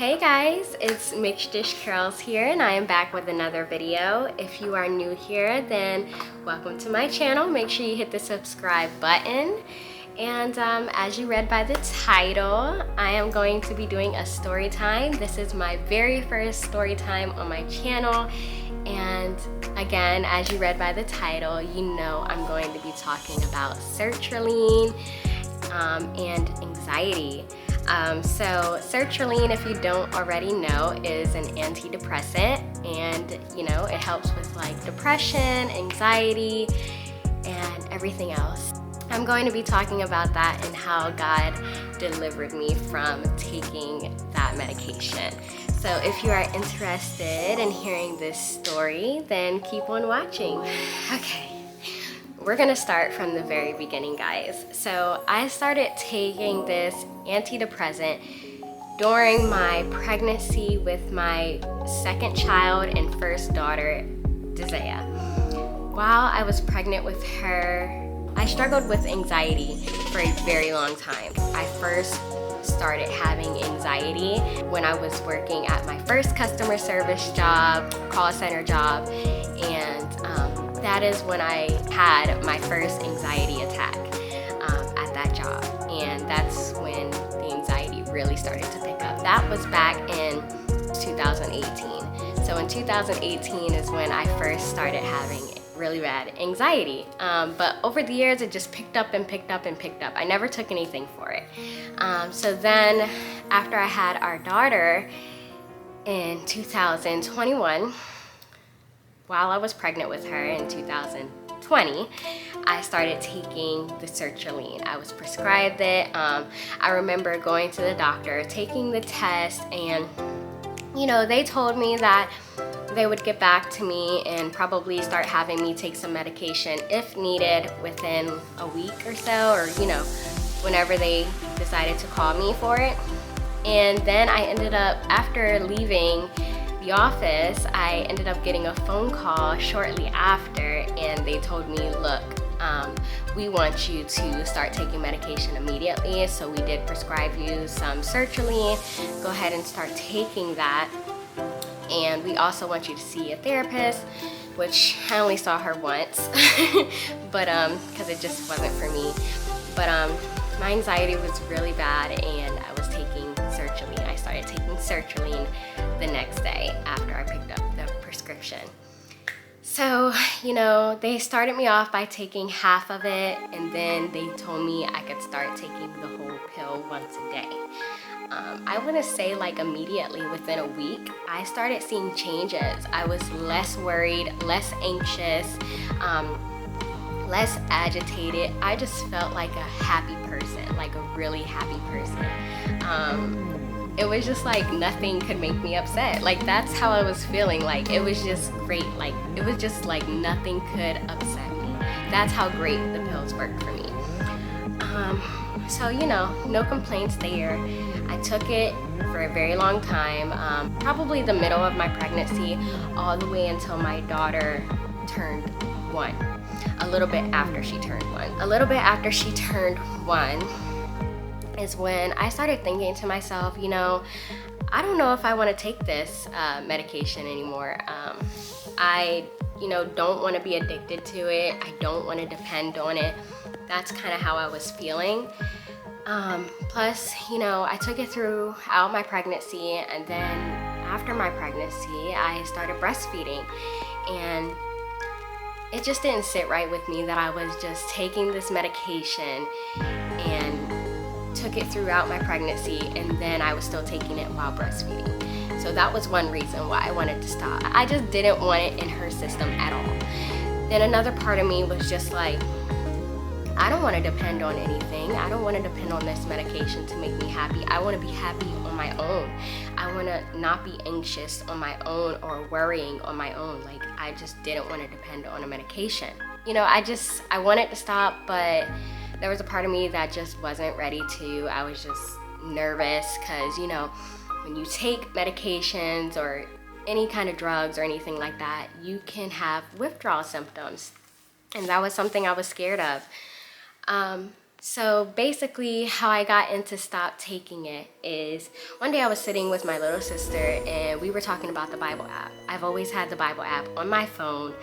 Hey guys, it's Mixed Dish Curls here, and I am back with another video. If you are new here, then welcome to my channel. Make sure you hit the subscribe button. And as you read by the title, I am going to be doing a story time. This is my very first story time on my channel. And again, as you read by the title, you know I'm going to be talking about sertraline and anxiety. So sertraline, if you don't already know, is an antidepressant, and you know, it helps with like depression, anxiety, and everything else. I'm going to be talking about that and how God delivered me from taking that medication. So if you are interested in hearing this story, then keep on watching. Okay. We're gonna start from the very beginning, guys. So I started taking this antidepressant during my pregnancy with my second child and first daughter, Desea. While I was pregnant with her, I struggled with anxiety for a very long time. I first started having anxiety when I was working at my first customer service job, call center job, and that is when I had my first anxiety attack at that job. And that's when the anxiety really started to pick up. That was back in 2018. So in 2018 is when I first started having really bad anxiety. But over the years, it just picked up and picked up and picked up. I never took anything for it. So then after I had our daughter in 2021, while I was pregnant with her in 2020, I started taking the sertraline. I was prescribed it. I remember going to the doctor, taking the test, and you know, they told me that they would get back to me and probably start having me take some medication if needed within a week or so, or you know, whenever they decided to call me for it. And then I ended up, after leaving the office, I ended up getting a phone call shortly after, and they told me, look, we want you to start taking medication immediately. So we did prescribe you some sertraline. Go ahead and start taking that. And we also want you to see a therapist, which I only saw her once, but because it just wasn't for me. But my anxiety was really bad, and I was taking sertraline. I started taking sertraline the next day after I picked up the prescription. So, you know, they started me off by taking half of it, and then they told me I could start taking the whole pill once a day. I want to say like immediately within a week, I started seeing changes. I was less worried, less anxious, less agitated. I just felt like a happy person, like a really happy person. It was just like nothing could make me upset. Like that's how I was feeling. Like it was just great. Like it was just like nothing could upset me. That's how great the pills worked for me. So you know, no complaints there. I took it for a very long time, probably the middle of my pregnancy, all the way until my daughter turned 1. A little bit after she turned 1. A little bit after she turned 1 is when I started thinking to myself, you know, I don't know if I want to take this medication anymore. I, you know, don't want to be addicted to it. I don't want to depend on it. That's kind of how I was feeling. Plus, you know, I took it throughout my pregnancy, and then after my pregnancy, I started breastfeeding, and it just didn't sit right with me that I was just taking this medication and took it throughout my pregnancy, and then I was still taking it while breastfeeding. So that was one reason why I wanted to stop. I just didn't want it in her system at all. Then another part of me was just like, I don't want to depend on anything. I don't want to depend on this medication to make me happy. I want to be happy on my own. I want to not be anxious on my own or worrying on my own. Like I just didn't want to depend on a medication. You know, I wanted to stop, but there was a part of me that just wasn't ready to. I was just nervous because, you know, when you take medications or any kind of drugs or anything like that, you can have withdrawal symptoms. And that was something I was scared of. So basically how I got into stop taking it is one day I was sitting with my little sister and we were talking about the Bible app. I've always had the Bible app on my phone,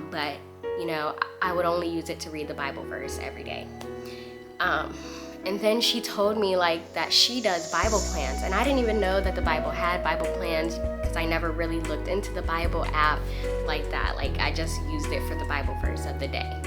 but you know, I would only use it to read the Bible verse every day. And then she told me like that she does Bible plans, and I didn't even know that the Bible had Bible plans because I never really looked into the Bible app like that. Like I just used it for the Bible verse of the day.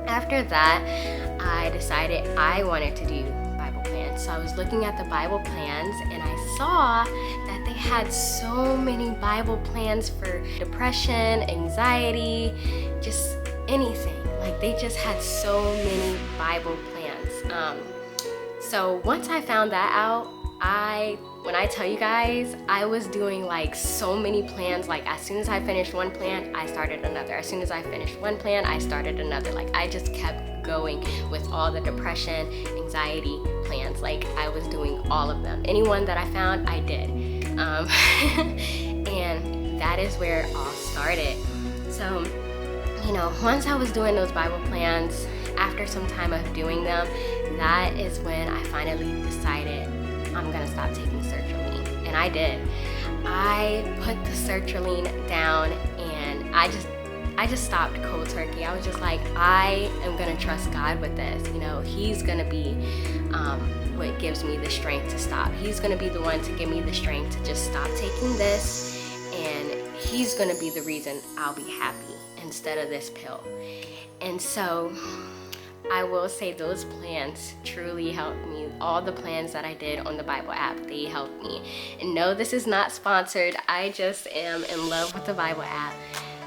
After that, I decided I wanted to do Bible plans. So I was looking at the Bible plans and I saw that they had so many Bible plans for depression, anxiety, just anything. Like they just had so many Bible plans. So once I found that out, when I tell you guys, I was doing like so many plans. Like as soon as I finished one plan, I started another. As soon as I finished one plan, I started another. Like I just kept going with all the depression, anxiety plans. Like I was doing all of them. Anyone that I found, I did. And that is where it all started. So, you know, once I was doing those Bible plans, after some time of doing them, that is when I finally decided I'm gonna stop taking Sertraline. And I did. I put the Sertraline down and I just stopped cold turkey. I was just like, I am gonna trust God with this. You know, He's gonna be what gives me the strength to stop. He's gonna be the one to give me the strength to just stop taking this, and He's gonna be the reason I'll be happy instead of this pill. And so I will say those plans truly helped me. All the plans that I did on the Bible app, they helped me. And no, this is not sponsored. I just am in love with the Bible app.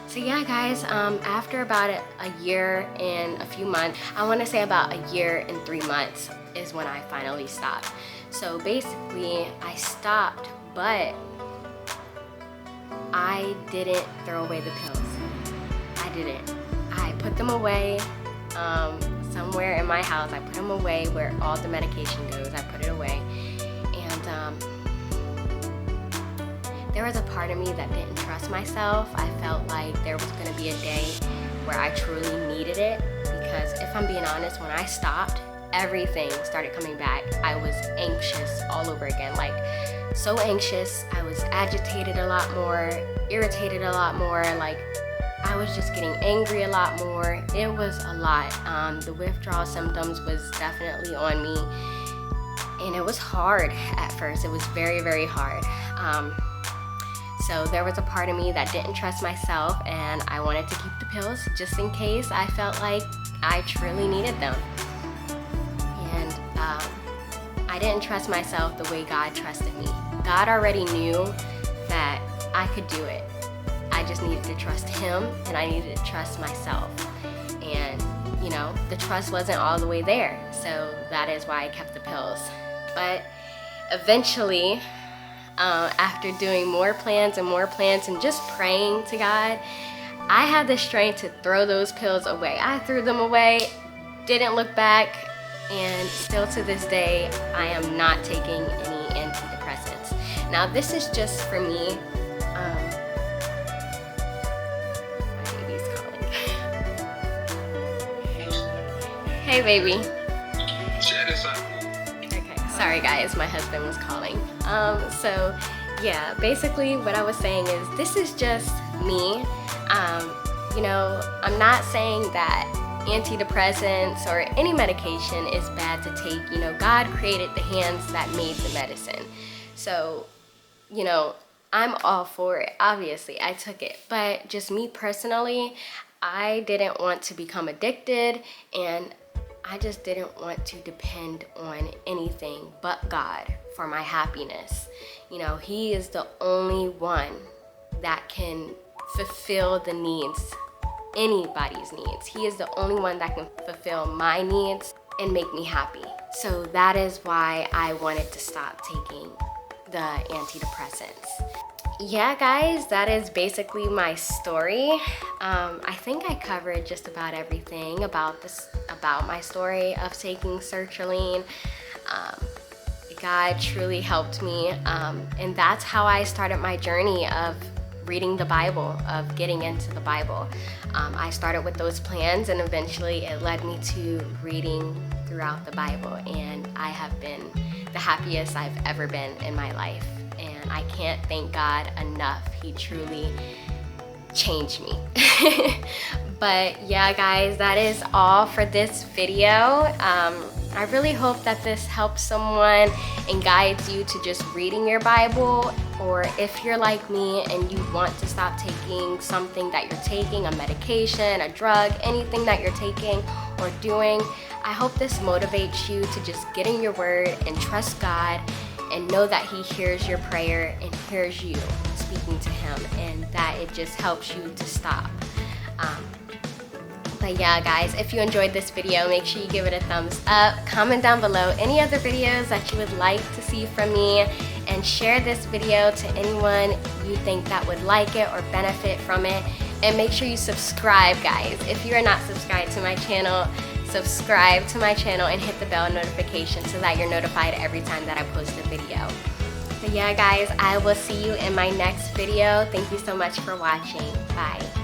So yeah, guys, after about a year and a few months, I want to say about a year and 3 months is when I finally stopped. So basically, I stopped, but I didn't throw away the pills. I didn't. I put them away. Somewhere in my house. I put them away where all the medication goes. I put it away. And there was a part of me that didn't trust myself. I felt like there was going to be a day where I truly needed it, because if I'm being honest, when I stopped, everything started coming back. I was anxious all over again, like so anxious. I was agitated a lot more, irritated a lot more, like I was just getting angry a lot more. It was a lot. The withdrawal symptoms was definitely on me, and it was hard at first. It was very, very hard. So there was a part of me that didn't trust myself, and I wanted to keep the pills just in case I felt like I truly needed them. And I didn't trust myself the way God trusted me. God already knew that I could do it. I just needed to trust Him, and I needed to trust myself. And, you know, the trust wasn't all the way there. So that is why I kept the pills. But eventually, after doing more plans and just praying to God, I had the strength to throw those pills away. I threw them away, didn't look back, and still to this day, I am not taking any antidepressants. Now, this is just for me. My baby's calling. Hey, baby. Okay, sorry guys, my husband was calling. So yeah, basically what I was saying is this is just me. You know, I'm not saying that antidepressants or any medication is bad to take. You know, God created the hands that made the medicine. So, you know, I'm all for it. Obviously, I took it. But just me personally, I didn't want to become addicted, and I just didn't want to depend on anything but God for my happiness. You know, He is the only one that can fulfill the needs, anybody's needs. He is the only one that can fulfill my needs and make me happy. So that is why I wanted to stop taking the antidepressants. Yeah, guys, that is basically my story. I think I covered just about everything about my story of taking sertraline. God truly helped me, and that's how I started my journey of reading the Bible, of getting into the Bible. I started with those plans, and eventually it led me to reading throughout the Bible, and I have been the happiest I've ever been in my life. And I can't thank God enough. He truly changed me. But yeah, guys, that is all for this video. I really hope that this helps someone and guides you to just reading your Bible, or if you're like me and you want to stop taking something that you're taking, a medication, a drug, anything that you're taking or doing, I hope this motivates you to just get in your word and trust God and know that He hears your prayer and hears you speaking to Him, and that it just helps you to stop. But yeah, guys, if you enjoyed this video, make sure you give it a thumbs up. Comment down below any other videos that you would like to see from me, and share this video to anyone you think that would like it or benefit from it. And make sure you subscribe, guys. If you are not subscribed to my channel, subscribe to my channel and hit the bell notification so that you're notified every time that I post a video. But yeah, guys, I will see you in my next video. Thank you so much for watching. Bye.